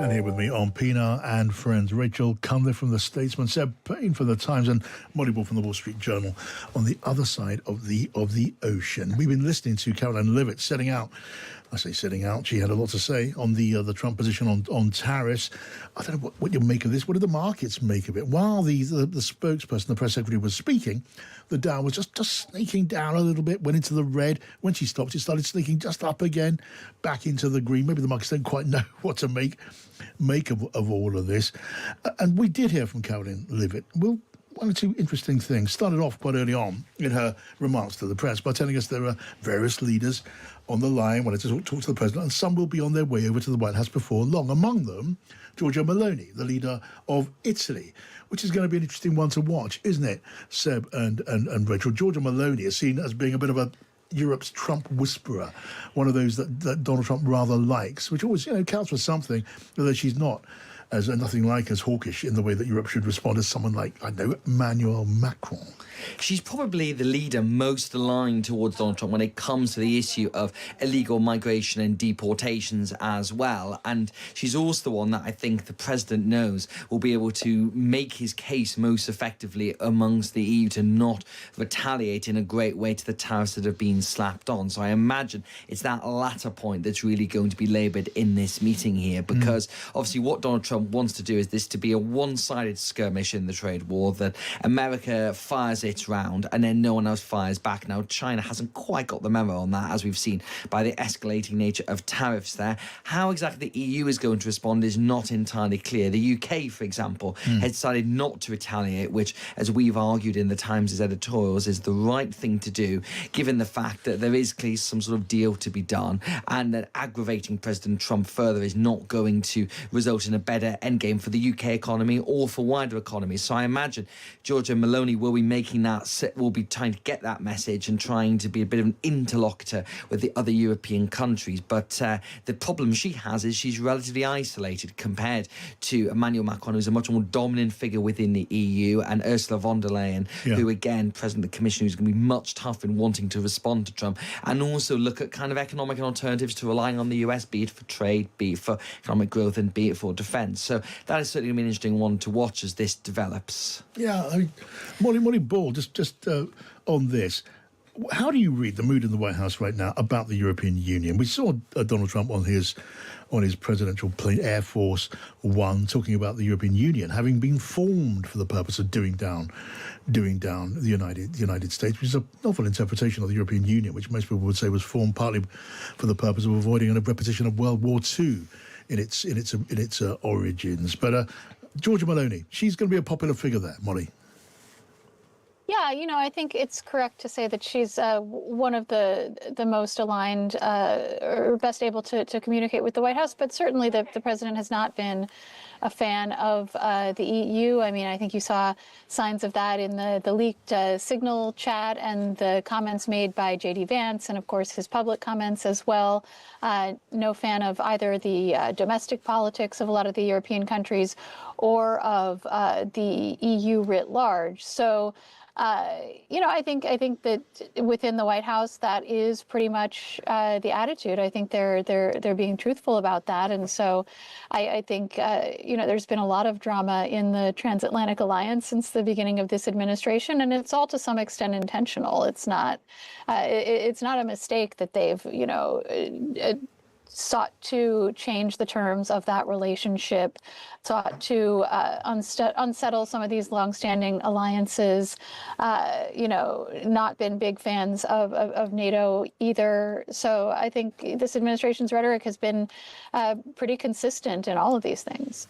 And here with me on Pienaar and Friends, Rachel Cunliffe from the Statesman, Seb Payne from the Times, and Molly Ball from the Wall Street Journal on the other side of the ocean. We've been listening to Caroline Leavitt setting out. I say setting out. She had a lot to say on the Trump position on tariffs. I don't know what you make of this. What do the markets make of it? While the spokesperson, the press secretary, was speaking, the Dow was just sneaking down a little bit, went into the red. When she stopped, it started sneaking just up again, back into the green. Maybe the markets don't quite know what to make of all of this. And we did hear from Caroline Leavitt. One or two interesting things. Started off quite early on in her remarks to the press by telling us there are various leaders on the line wanted to talk to the president, and some will be on their way over to the White House before long. Among them, Giorgia Meloni, the leader of Italy, which is going to be an interesting one to watch, isn't it, Seb and Rachel? Giorgia Meloni is seen as being a bit of a Europe's Trump whisperer, one of those that Donald Trump rather likes, which always counts for something, although she's not nothing like as hawkish in the way that Europe should respond as someone like, I know, Emmanuel Macron. She's probably the leader most aligned towards Donald Trump when it comes to the issue of illegal migration and deportations as well. And she's also the one that I think the president knows will be able to make his case most effectively amongst the EU to not retaliate in a great way to the tariffs that have been slapped on. So I imagine it's that latter point that's really going to be laboured in this meeting here, because obviously what Donald Trump Trump wants to do is this to be a one-sided skirmish in the trade war, that America fires its round and then no one else fires back. Now, China hasn't quite got the memo on that, as we've seen by the escalating nature of tariffs there. How exactly the EU is going to respond is not entirely clear. The UK, for example, has decided not to retaliate, which, as we've argued in the Times' editorials, is the right thing to do, given the fact that there is clearly some sort of deal to be done, and that aggravating President Trump further is not going to result in a better endgame for the UK economy or for wider economies. So I imagine Giorgia Meloni will be making that, will be trying to get that message and trying to be a bit of an interlocutor with the other European countries. But the problem she has is she's relatively isolated compared to Emmanuel Macron, who's a much more dominant figure within the EU, and Ursula von der Leyen, who, again, President of the Commission, who's going to be much tougher in wanting to respond to Trump and also look at kind of economic alternatives to relying on the US, be it for trade, be it for economic growth, and be it for defence. So that is certainly going to be an interesting one to watch as this develops. Yeah, I mean, Molly Ball, just on this, how do you read the mood in the White House right now about the European Union? We saw Donald Trump on his presidential plane, Air Force One, talking about the European Union having been formed for the purpose of doing down the United States, which is a novel interpretation of the European Union, which most people would say was formed partly for the purpose of avoiding a repetition of World War II in its origins. But Giorgia Meloni, she's going to be a popular figure there, Molly. Yeah, I think it's correct to say that she's one of the most aligned or best able to communicate with the White House. But certainly the president has not been a fan of the EU. I mean, I think you saw signs of that in the leaked Signal chat and the comments made by J.D. Vance and, of course, his public comments as well. No fan of either the domestic politics of a lot of the European countries or of the EU writ large. So, I think that within the White House, that is pretty much the attitude. I think they're being truthful about that, and so I think there's been a lot of drama in the transatlantic alliance since the beginning of this administration, and it's all to some extent intentional. It's not a mistake that they've sought to change the terms of that relationship, sought to unsettle some of these longstanding alliances, not been big fans of NATO either. So I think this administration's rhetoric has been pretty consistent in all of these things.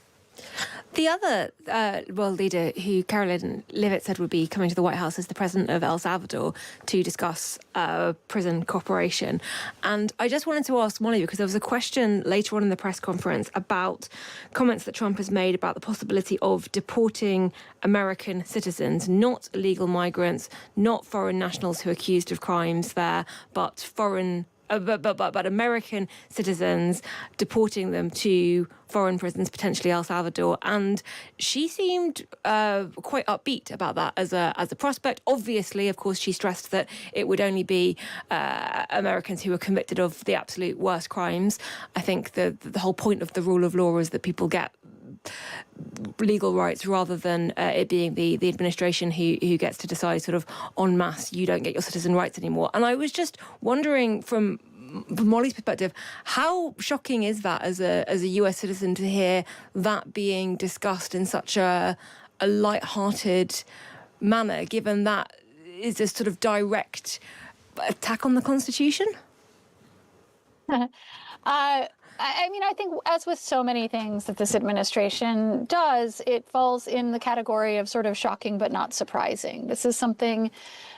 The other world leader who Caroline Leavitt said would be coming to the White House is the president of El Salvador to discuss prison cooperation. And I just wanted to ask Molly, because there was a question later on in the press conference about comments that Trump has made about the possibility of deporting American citizens, not illegal migrants, not foreign nationals who are accused of crimes there, but but American citizens, deporting them to foreign prisons, potentially El Salvador. And she seemed quite upbeat about that as a prospect. Obviously, of course, she stressed that it would only be Americans who were convicted of the absolute worst crimes. I think the whole point of the rule of law is that people get legal rights rather than it being the administration who gets to decide sort of en masse, you don't get your citizen rights anymore. And I was just wondering from Molly's perspective, how shocking is that as a US citizen to hear that being discussed in such a light-hearted manner, given that is a sort of direct attack on the Constitution? I think as with so many things that this administration does, it falls in the category of sort of shocking but not surprising. This is something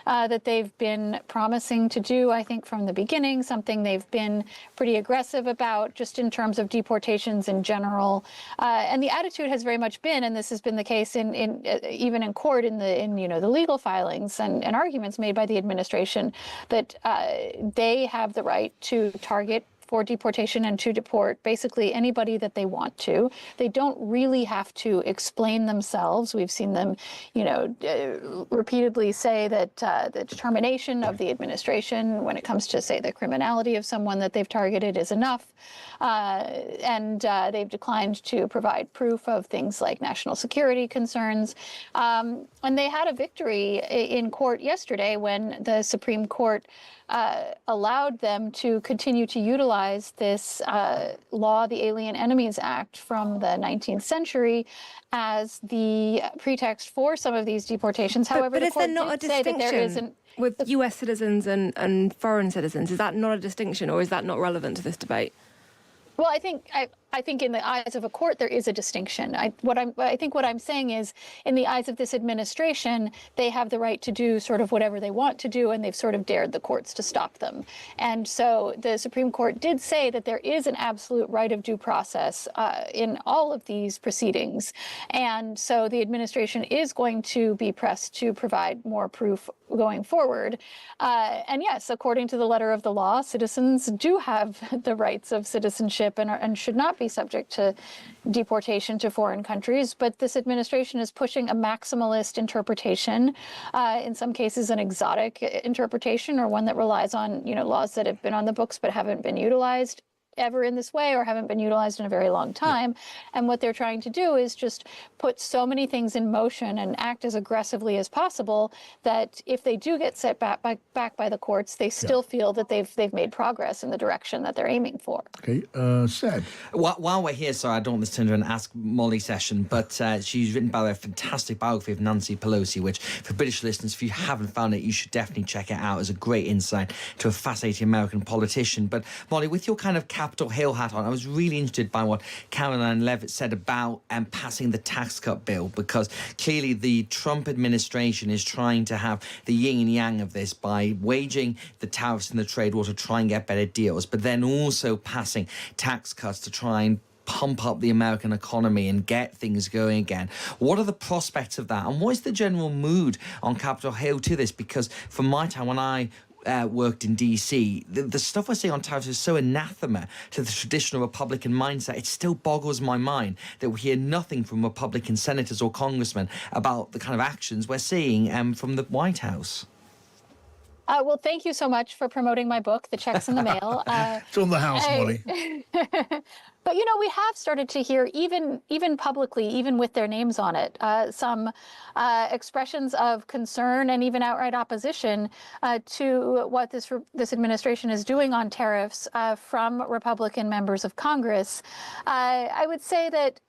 that they've been promising to do, I think, from the beginning, something they've been pretty aggressive about just in terms of deportations in general. And the attitude has very much been, and this has been the case even in court in the legal filings and arguments made by the administration, that they have the right to target for deportation and to deport basically anybody that they want to. They don't really have to explain themselves. We've seen them, repeatedly say that the determination of the administration when it comes to, say, the criminality of someone that they've targeted is enough. And they've declined to provide proof of things like national security concerns. And they had a victory in court yesterday when the Supreme Court allowed them to continue to utilize utilize this law, the Alien Enemies Act from the 19th century, as the pretext for some of these deportations. However, but the is there court not a did say that there distinction with US citizens and foreign citizens? Is that not a distinction, or is that not relevant to this debate? Well, I think in the eyes of a court there is a distinction. I think what I'm saying is, in the eyes of this administration, they have the right to do sort of whatever they want to do, and they've sort of dared the courts to stop them. And so the Supreme Court did say that there is an absolute right of due process in all of these proceedings, and so the administration is going to be pressed to provide more proof going forward. And yes, according to the letter of the law, citizens do have the rights of citizenship and should not be subject to deportation to foreign countries. But this administration is pushing a maximalist interpretation, in some cases an exotic interpretation, or one that relies on, laws that have been on the books but haven't been utilized ever in this way or haven't been utilized in a very long time. And what they're trying to do is just put so many things in motion and act as aggressively as possible that if they do get set back by the courts, they still feel that they've made progress in the direction that they're aiming for. Okay, Seb. While we're here, sorry, I don't want this to turn into an Ask Molly session, but she's written, by the way, a fantastic biography of Nancy Pelosi, which, for British listeners, if you haven't found it, you should definitely check it out. It's a great insight to a fascinating American politician. But, Molly, with your kind of Capitol Hill hat on, I was really interested by what Caroline Leavitt said about passing the tax cut bill, because clearly the Trump administration is trying to have the yin and yang of this by waging the tariffs and the trade war to try and get better deals, but then also passing tax cuts to try and pump up the American economy and get things going again. What are the prospects of that? And what is the general mood on Capitol Hill to this? Because from my time when I worked in DC, the stuff I see on tariffs is so anathema to the traditional Republican mindset. It still boggles my mind that we hear nothing from Republican senators or congressmen about the kind of actions we're seeing from the White House. Well, thank you so much for promoting my book, The Check's in the Mail. It's on the house, Molly. But, we have started to hear, even publicly, even with their names on it, some expressions of concern and even outright opposition to what this administration is doing on tariffs from Republican members of Congress. I would say that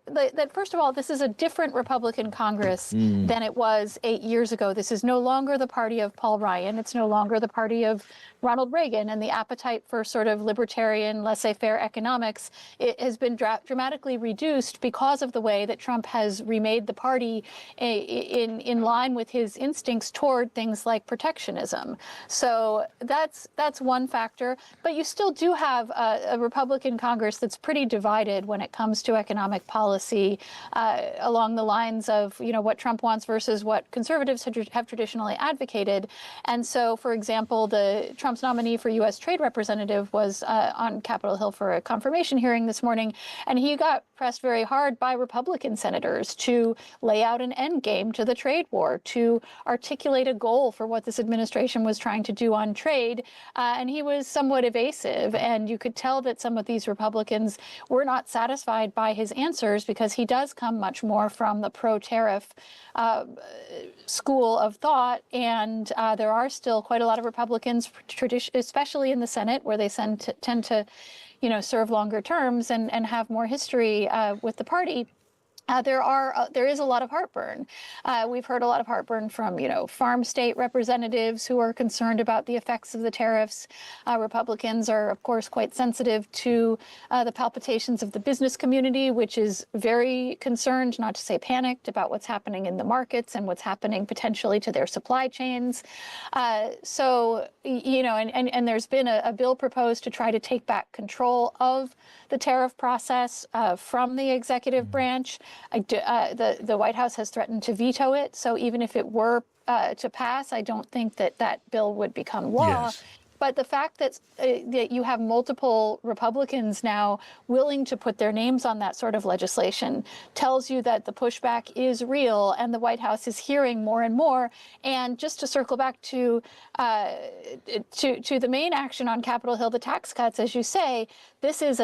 that first of all, this is a different Republican Congress than it was 8 years ago. This is no longer the party of Paul Ryan. It's no longer the party of Ronald Reagan, and the appetite for sort of libertarian, laissez-faire economics, it has been dramatically reduced because of the way that Trump has remade the party in line with his instincts toward things like protectionism. So that's one factor. But you still do have a Republican Congress that's pretty divided when it comes to economic policy, along the lines of what Trump wants versus what conservatives have traditionally advocated. And so, for example, Trump's nominee for U.S. Trade Representative was on Capitol Hill for a confirmation hearing this morning, and he got pressed very hard by Republican senators to lay out an end game to the trade war, to articulate a goal for what this administration was trying to do on trade, and he was somewhat evasive, and you could tell that some of these Republicans were not satisfied by his answers, because he does come much more from the pro-tariff school of thought, and there are still quite a lot of Republicans, especially in the Senate, where they tend to serve longer terms and have more history with the party. There is a lot of heartburn. We've heard a lot of heartburn from, farm state representatives who are concerned about the effects of the tariffs. Republicans are, of course, quite sensitive to the palpitations of the business community, which is very concerned, not to say panicked, about what's happening in the markets and what's happening potentially to their supply chains. So, and there's been a bill proposed to try to take back control of the tariff process from the executive branch. The White House has threatened to veto it. So even if it were to pass, I don't think that bill would become law. Yes. But the fact that you have multiple Republicans now willing to put their names on that sort of legislation tells you that the pushback is real, and the White House is hearing more and more. And just to circle back to the main action on Capitol Hill, the tax cuts, as you say, this is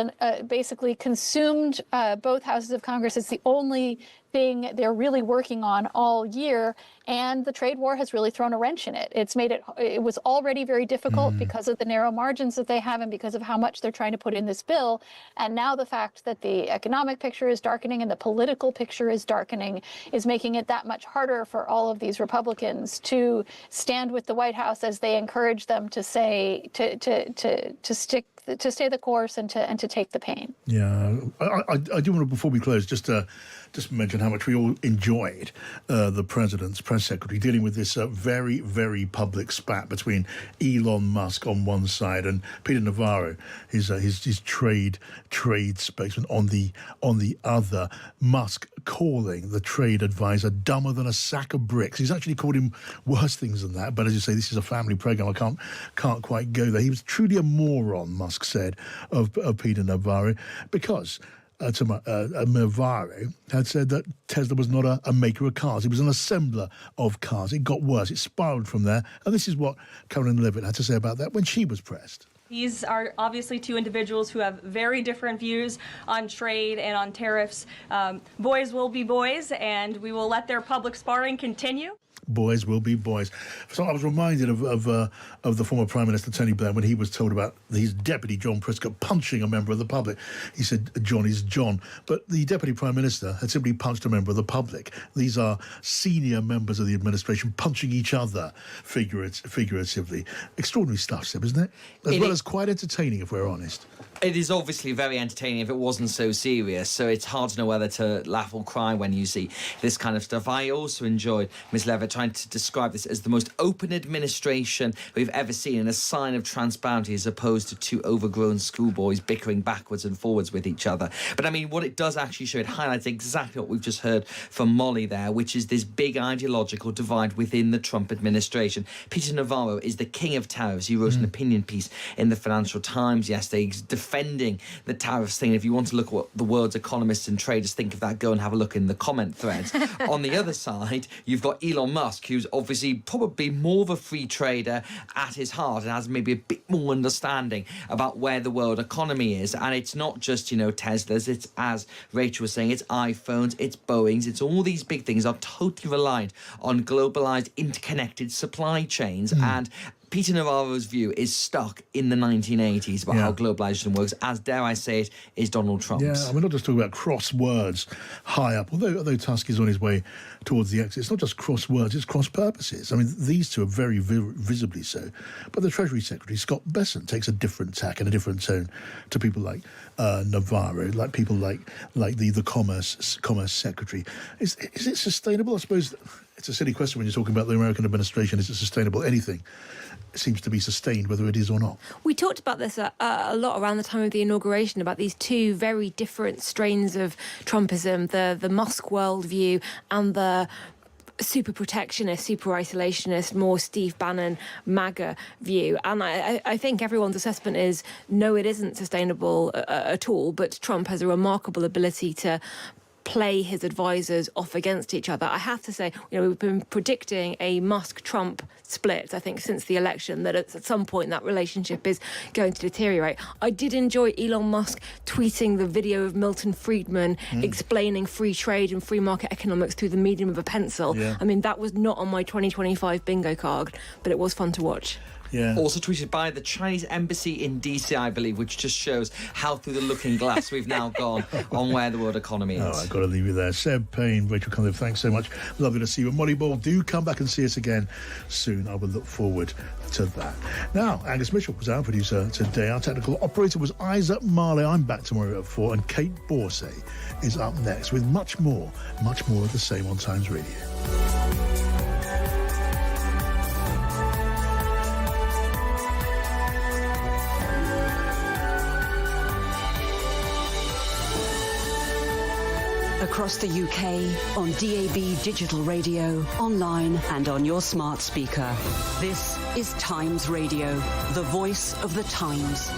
basically consumed both houses of Congress. It's the only thing they're really working on all year, and the trade war has really thrown a wrench in it. It was already very difficult because of the narrow margins that they have and because of how much they're trying to put in this bill. And now the fact that the economic picture is darkening and the political picture is darkening is making it that much harder for all of these Republicans to stand with the White House as they encourage them to say to stay the course and to take the pain. Yeah, I do want to, before we close, just mention how much we all enjoyed the president's press secretary dealing with this very, very public spat between Elon Musk on one side and Peter Navarro, his trade spokesman, on the other. Musk calling the trade advisor dumber than a sack of bricks. He's actually called him worse things than that. But as you say, this is a family program. I can't quite go there. He was truly a moron, Musk said of Peter Navarro, because Navarro had said that Tesla was not a maker of cars. It was an assembler of cars. It got worse. It spiraled from there. And this is what Caroline Leavitt had to say about that when she was pressed. These are obviously two individuals who have very different views on trade and on tariffs. Boys will be boys, and we will let their public sparring continue. Boys will be boys. So I was reminded of the former Prime Minister Tony Blair when he was told about his deputy John Prescott punching a member of the public. He said John is John, but the deputy Prime Minister had simply punched a member of the public. These are senior members of the administration punching each other figuratively. Extraordinary stuff, Seb, isn't it? As well as quite entertaining, if we're honest. It is obviously very entertaining if it wasn't so serious, so it's hard to know whether to laugh or cry when you see this kind of stuff. I also enjoyed Ms Leavitt trying to describe this as the most open administration we've ever seen, and a sign of transparency, as opposed to two overgrown schoolboys bickering backwards and forwards with each other. But I mean, what it does actually show, it highlights exactly what we've just heard from Molly there, which is this big ideological divide within the Trump administration. Peter Navarro is the king of tariffs. He wrote an opinion piece in the Financial Times yesterday defending the tariffs thing. If you want to look at what the world's economists and traders think of that, go and have a look in the comment threads. On the other side, you've got Elon Musk, who's obviously probably more of a free trader at his heart and has maybe a bit more understanding about where the world economy is. And it's not just, Teslas, it's, as Rachel was saying, it's iPhones, it's Boeings, it's all these big things are totally reliant on globalized, interconnected supply chains. And Peter Navarro's view is stuck in the 1980s about how globalization works, as, dare I say it, is Donald Trump's. Yeah, we're not just talking about cross words high up. Although Tusk is on his way towards the exit, it's not just cross words, it's cross purposes. I mean, these two are very visibly so. But the Treasury Secretary, Scott Bessent, takes a different tack and a different tone to people like Navarro, like people like the Commerce Secretary. Is it sustainable? I suppose it's a silly question when you're talking about the American administration. Is it sustainable? Anything seems to be sustained, whether it is or not. We talked about this a lot around the time of the inauguration, about these two very different strains of Trumpism, the Musk worldview and the super protectionist, super isolationist, more Steve Bannon MAGA view. And I think everyone's assessment is, no, it isn't sustainable at all, but Trump has a remarkable ability to play his advisors off against each other. I have to say, we've been predicting a Musk-Trump split, I think, since the election, that at some point that relationship is going to deteriorate. I did enjoy Elon Musk tweeting the video of Milton Friedman explaining free trade and free market economics through the medium of a pencil. Yeah. I mean, that was not on my 2025 bingo card, but it was fun to watch. Yeah. Also tweeted by the Chinese embassy in DC, I believe, which just shows how through the looking glass we've now gone on where the world economy is. Oh, I've got to leave you there. Seb Payne, Rachel Cunliffe, thanks so much. Lovely to see you. And Molly Ball, do come back and see us again soon. I will look forward to that. Now, Angus Mitchell was our producer today. Our technical operator was Isaac Marley. I'm back tomorrow at 4, and Kate Borsay is up next with much more of the same on Times Radio. Across the UK, on DAB digital radio, online and on your smart speaker. This is Times Radio, the voice of the times.